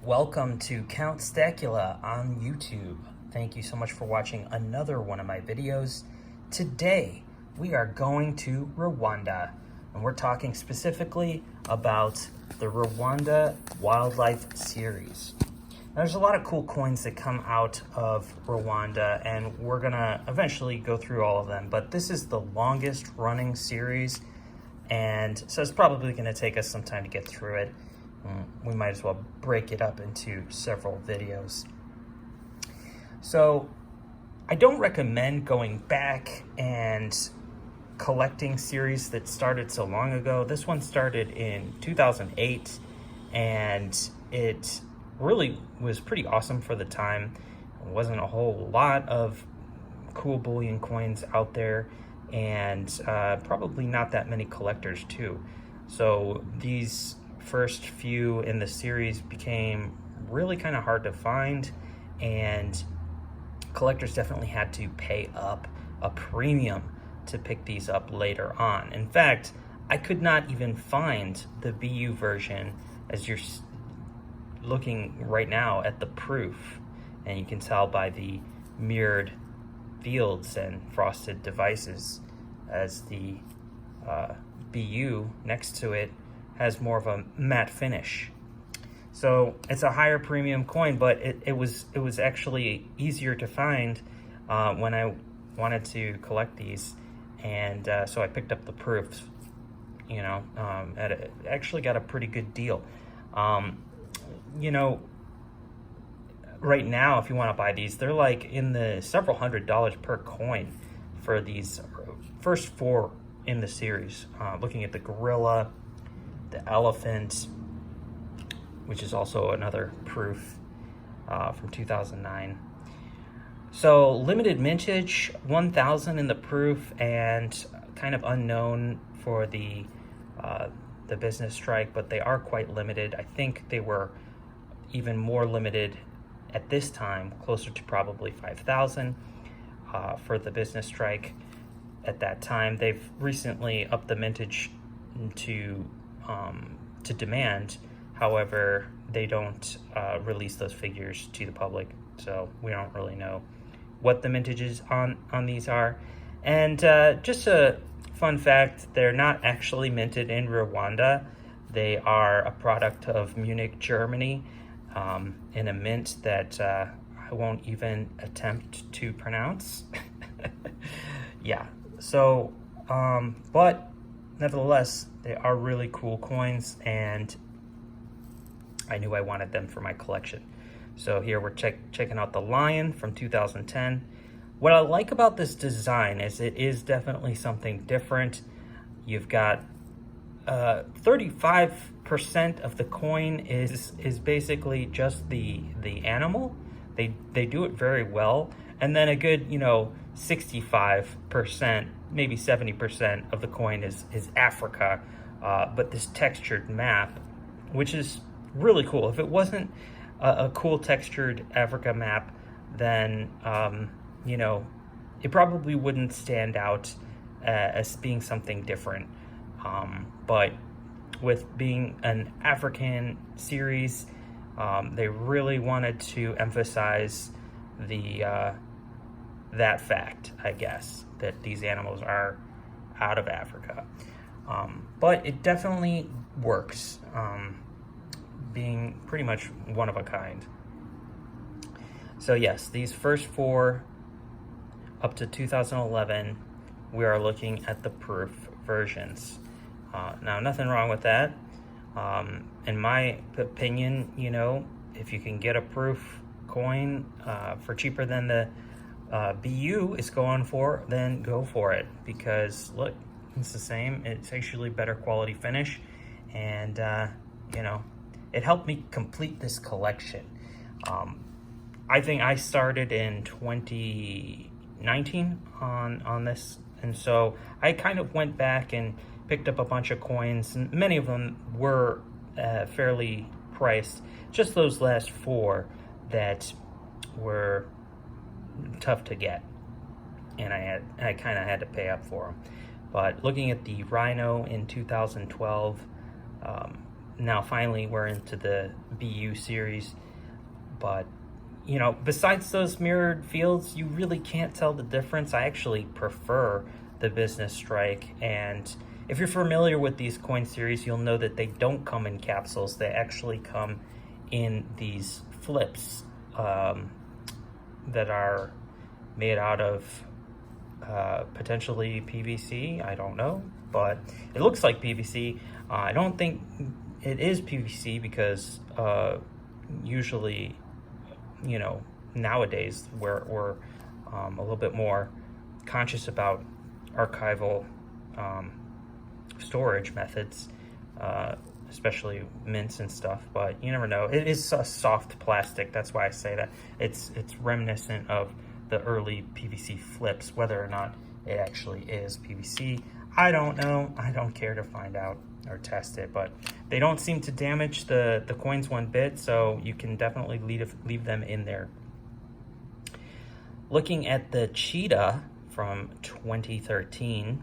Welcome to Count Stackula on YouTube. Thank you so much for watching another one of my videos. Today, we are going to Rwanda, and we're talking specifically about the Rwanda Wildlife Series. Now, there's a lot of cool coins that come out of Rwanda, and we're gonna eventually go through all of them, but this is the longest running series, and so it's probably gonna take us some time to get through it. We might as well break it up into several videos. So I don't recommend going back and collecting series that started so long ago. This one started in 2008, and it really was pretty awesome for the time. There wasn't a whole lot of cool bullion coins out there, and probably not that many collectors too. So these first few in the series became really kind of hard to find, and collectors definitely had to pay up a premium to pick these up later on. In fact, I could not even find the BU version, as you're looking right now at the proof, and you can tell by the mirrored fields and frosted devices, as the BU next to it has more of a matte finish. So it's a higher premium coin, but it was actually easier to find when I wanted to collect these, and so I picked up the proofs. Actually got a pretty good deal. Right now, if you want to buy these, they're like in the several $100s per coin for these first four in the series. Looking at the gorilla, the elephant, which is also another proof from 2009. So limited mintage, 1,000 in the proof, and kind of unknown for the business strike, but they are quite limited. I think they were even more limited at this time, closer to probably 5,000 for the business strike at that time. They've recently upped the mintage to demand. However, they don't release those figures to the public, so we don't really know what the mintages on these are. And just a fun fact, they're not actually minted in Rwanda. They are a product of Munich, Germany, in a mint that I won't even attempt to pronounce. Yeah, so, but nevertheless, they are really cool coins, and I knew I wanted them for my collection. So here we're checking out the Lion from 2010. What I like about this design is it is definitely something different. You've got 35% of the coin is basically just the animal. They do it very well, and then a good 65%, maybe 70% of the coin is Africa, but this textured map, which is really cool. If it wasn't a cool textured Africa map, then it probably wouldn't stand out as being something different. But with being an African series, they really wanted to emphasize that fact, I guess, that these animals are out of Africa. But it definitely works, being pretty much one of a kind. So yes, these first four up to 2011, we are looking at the proof versions. Now, nothing wrong with that. In my opinion, if you can get a proof coin for cheaper than the BU is going for, then go for it, because look, it's the same. It's actually better quality finish, and it helped me complete this collection. I think I started in 2019 on this, and so I kind of went back and picked up a bunch of coins, and many of them were fairly priced. Just those last four that were tough to get, and I kind of had to pay up for them. But looking at the Rhino in 2012, now finally we're into the BU series. But, you know, besides those mirrored fields, you really can't tell the difference. I actually prefer the Business Strike, and if you're familiar with these coin series, you'll know that they don't come in capsules. They actually come in these flips that are made out of potentially PVC. I don't know, but it looks like PVC. I don't think it is PVC because usually, you know, nowadays we're a little bit more conscious about archival storage methods, especially mints and stuff, but you never know. It is a soft plastic, that's why I say that. It's reminiscent of the early PVC flips. Whether or not it actually is PVC, I don't know. I don't care to find out or test it, but they don't seem to damage the coins one bit, so you can definitely leave them in there. Looking at the Cheetah from 2013,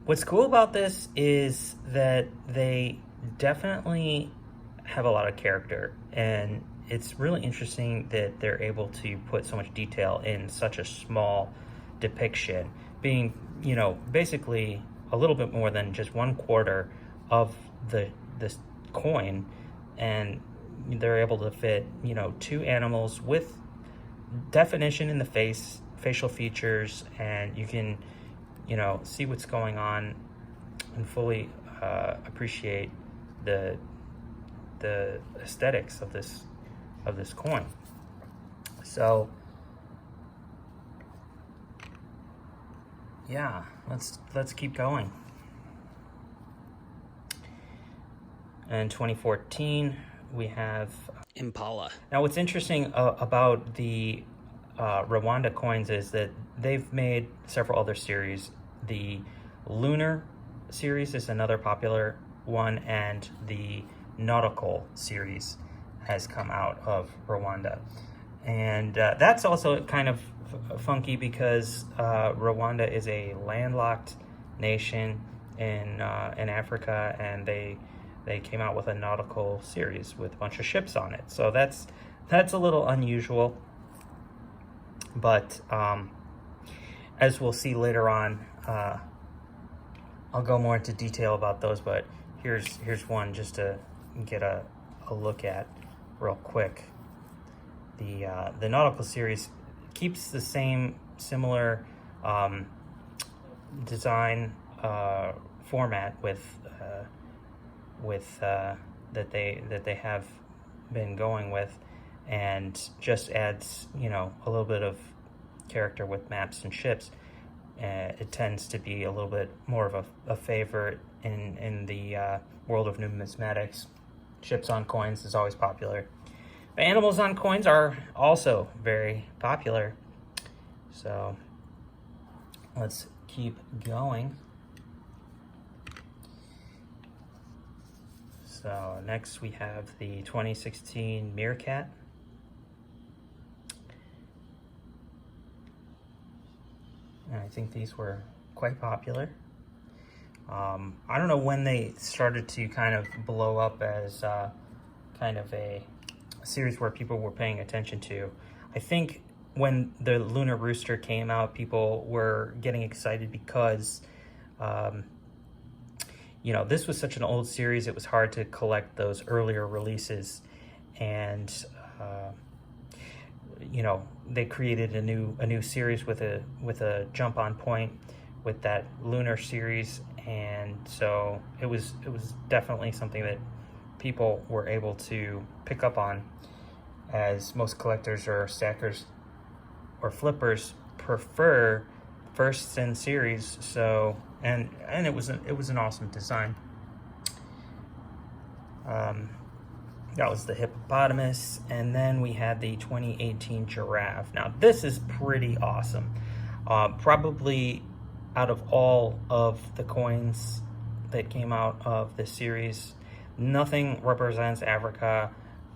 what's cool about this is that they definitely have a lot of character, and it's really interesting that they're able to put so much detail in such a small depiction, being, you know, basically a little bit more than just 1/4 of this coin, and they're able to fit, you know, 2 animals with definition in the face, facial features, and you can, you know, see what's going on and fully appreciate the aesthetics of this coin. So yeah, let's keep going. In 2014, we have Impala. Now, what's interesting about the Rwanda coins is that they've made several other series. The Lunar series is another popular one, and the Nautical series has come out of Rwanda. And that's also kind of funky because Rwanda is a landlocked nation in Africa, and they came out with a nautical series with a bunch of ships on it. So that's a little unusual. But as we'll see later on, I'll go more into detail about those. But here's one just to get a look at real quick. The nautical series keeps the same similar design format with that they have been going with, and just adds, you know, a little bit of character with maps and ships. It tends to be a little bit more of a favorite in the world of numismatics. Ships on coins is always popular. But animals on coins are also very popular. So let's keep going. So next we have the 2016 Meerkat. And I think these were quite popular. I don't know when they started to kind of blow up as kind of a series where people were paying attention to. I think when the Lunar Rooster came out, people were getting excited because you know, this was such an old series, it was hard to collect those earlier releases, and you know, they created a new series with a jump on point with that Lunar series, and so it was definitely something that people were able to pick up on, as most collectors or stackers or flippers prefer firsts in series. So and it was an awesome design. That was the hippopotamus, and then we had the 2018 giraffe. Now this is pretty awesome. Probably out of all of the coins that came out of this series, nothing represents Africa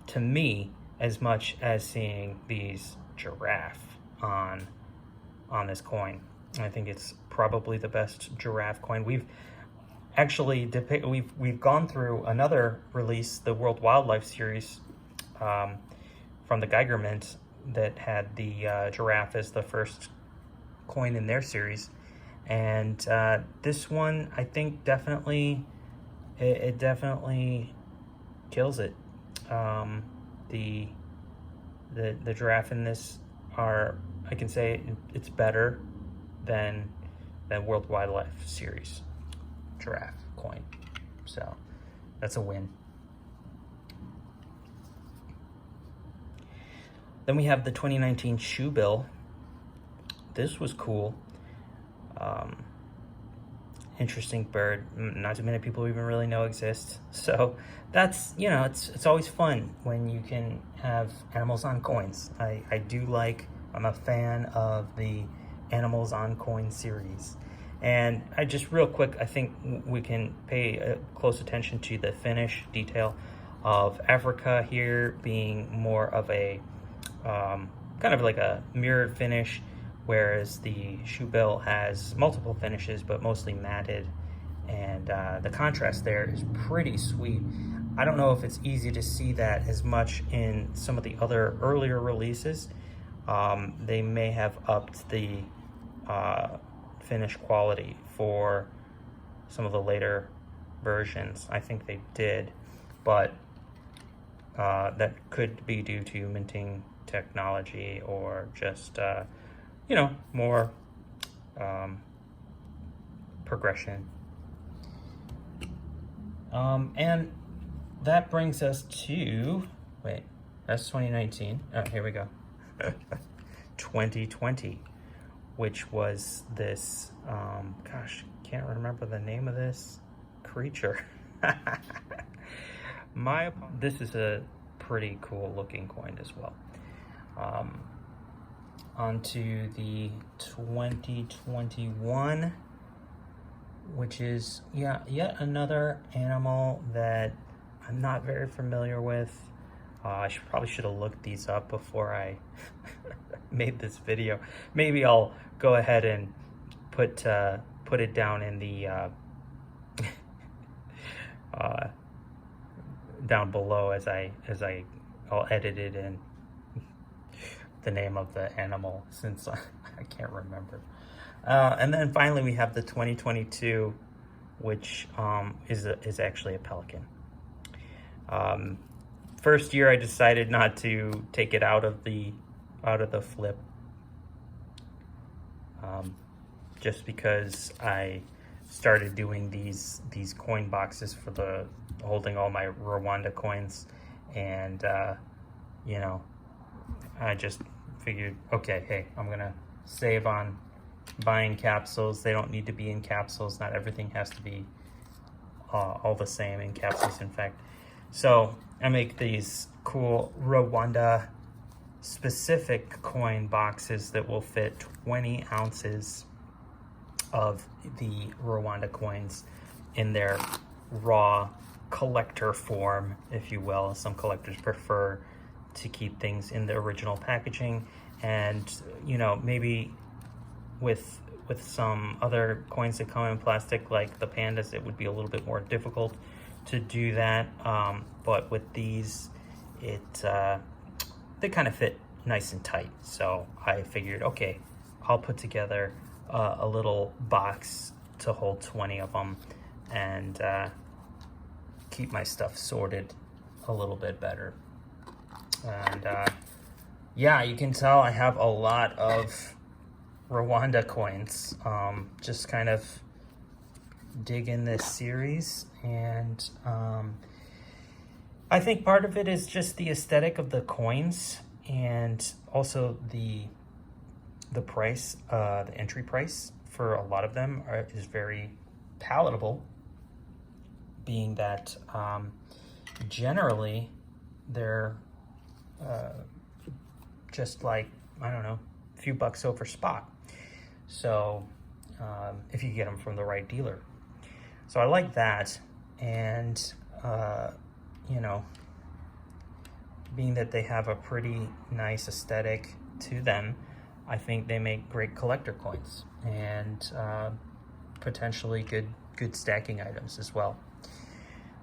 to me as much as seeing these giraffe on this coin. I think it's probably the best giraffe coin. actually we've gone through another release, the World Wildlife Series, from the Geiger Mint, that had the giraffe as the first coin in their series, and this one I think definitely it definitely kills it. The giraffe in this I can say it's better than World Wildlife Series giraffe coin, so that's a win. Then we have the 2019 shoe bill. This was cool. Interesting bird. Not too many people even really know exists. So that's, you know, it's always fun when you can have animals on coins. I'm a fan of the animals on coin series. And I just real quick, I think we can pay close attention to the finish detail of Africa here being more of a kind of like a mirrored finish, whereas the shoe bill has multiple finishes but mostly matted, and the contrast there is pretty sweet. I don't know if it's easy to see that as much in some of the other earlier releases. They may have upped the finish quality for some of the later versions. I think they did, but that could be due to minting technology or just you know, more progression. And that brings us to, wait, that's 2019. Oh, here we go. 2020, which was this, gosh, can't remember the name of this creature. This is a pretty cool looking coin as well. Onto the 2021, which is yet another animal that I'm not very familiar with. I probably should have looked these up before I made this video. Maybe I'll go ahead and put it down in the down below as I'll edit it in the name of the animal, since I can't remember. And then finally we have the 2022, which is actually a pelican. First year I decided not to take it out of the flip, just because I started doing these coin boxes for the holding all my Rwanda coins, and you know, I just figured, okay, hey, I'm gonna save on buying capsules. They don't need to be in capsules. Not everything has to be all the same in capsules, in fact. So I make these cool Rwanda specific coin boxes that will fit 20 ounces of the Rwanda coins in their raw collector form, if you will. Some collectors prefer to keep things in the original packaging, and you know, maybe with some other coins that come in plastic like the pandas, it would be a little bit more difficult to do that, but with these they kind of fit nice and tight. So I figured, okay, I'll put together a little box to hold 20 of them and keep my stuff sorted a little bit better. And yeah, you can tell I have a lot of Rwanda coins. Just kind of dig in this series, and I think part of it is just the aesthetic of the coins, and also the price, the entry price for a lot of them is very palatable, being that generally they're just like, I don't know, a few bucks over spot. So if you get them from the right dealer. So I like that. And you know, being that they have a pretty nice aesthetic to them, I think they make great collector coins and potentially good good stacking items as well.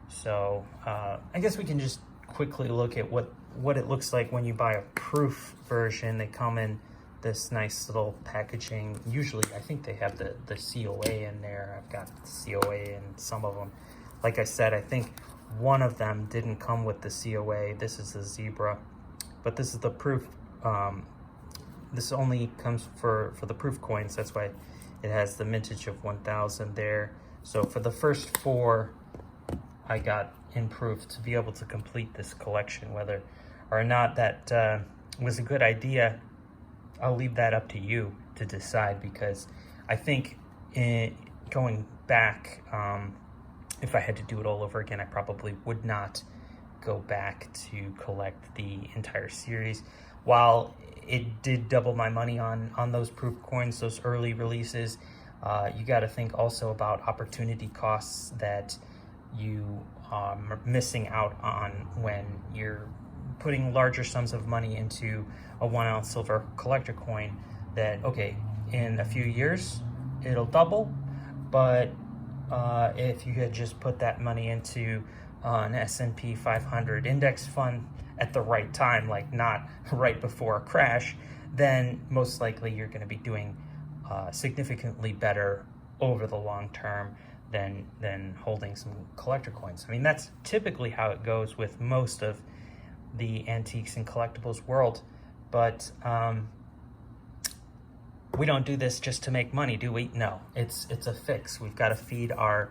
So I guess we can just quickly look at what it looks like when you buy a proof version. They come in this nice little packaging. Usually I think they have the COA in there. I've got the COA in some of them. Like I said, I think one of them didn't come with the COA. This is the Zebra, but this is the proof. This only comes for the proof coins. That's why it has the mintage of 1000 there. So for the first 4 I got in proof to be able to complete this collection. Whether or not that was a good idea, I'll leave that up to you to decide, because I think going back, if I had to do it all over again, I probably would not go back to collect the entire series. While it did double my money on those proof coins, those early releases, you got to think also about opportunity costs that you are missing out on when you're putting larger sums of money into a 1 ounce silver collector coin. That, okay, in a few years it'll double, but if you had just put that money into an S&P 500 index fund at the right time, like not right before a crash, then most likely you're going to be doing significantly better over the long term than holding some collector coins. I mean, that's typically how it goes with most of the antiques and collectibles world. But we don't do this just to make money, do we? No, it's a fix. We've got to feed our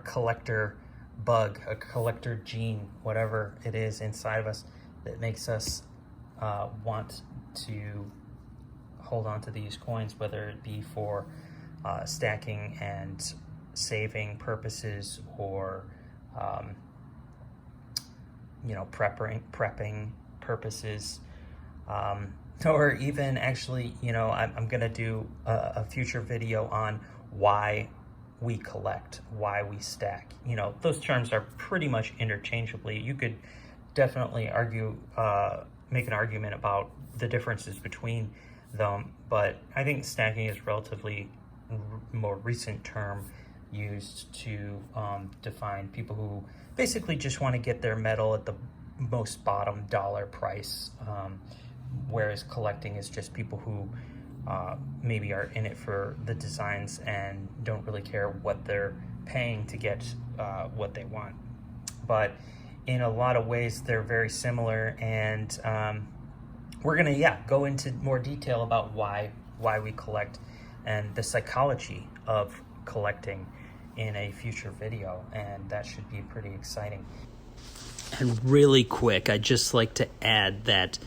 collector bug, a collector gene, whatever it is inside of us that makes us want to hold on to these coins, whether it be for stacking and saving purposes, or prepping purposes, or even actually, I'm gonna do a future video on why we collect, why we stack. Those terms are pretty much interchangeably. You could definitely make an argument about the differences between them, but I think stacking is relatively more recent term used to define people who basically just want to get their metal at the most bottom dollar price, whereas collecting is just people who maybe are in it for the designs and don't really care what they're paying to get what they want. But in a lot of ways they're very similar, and we're gonna go into more detail about why we collect and the psychology of collecting in a future video, and that should be pretty exciting. And really quick, I'd just like to add that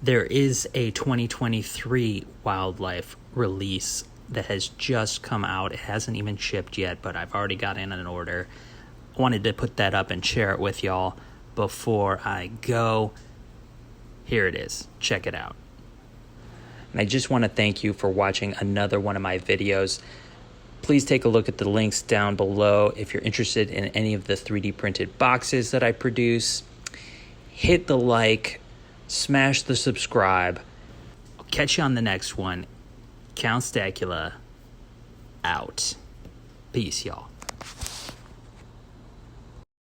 there is a 2023 wildlife release that has just come out. It hasn't even shipped yet, but I've already got in an order. I wanted to put that up and share it with y'all before I go. Here it is. Check it out. And I just want to thank you for watching another one of my videos. Please take a look at the links down below if you're interested in any of the 3D printed boxes that I produce. Hit the like, smash the subscribe. I'll catch you on the next one. Count Stackula out. Peace, y'all.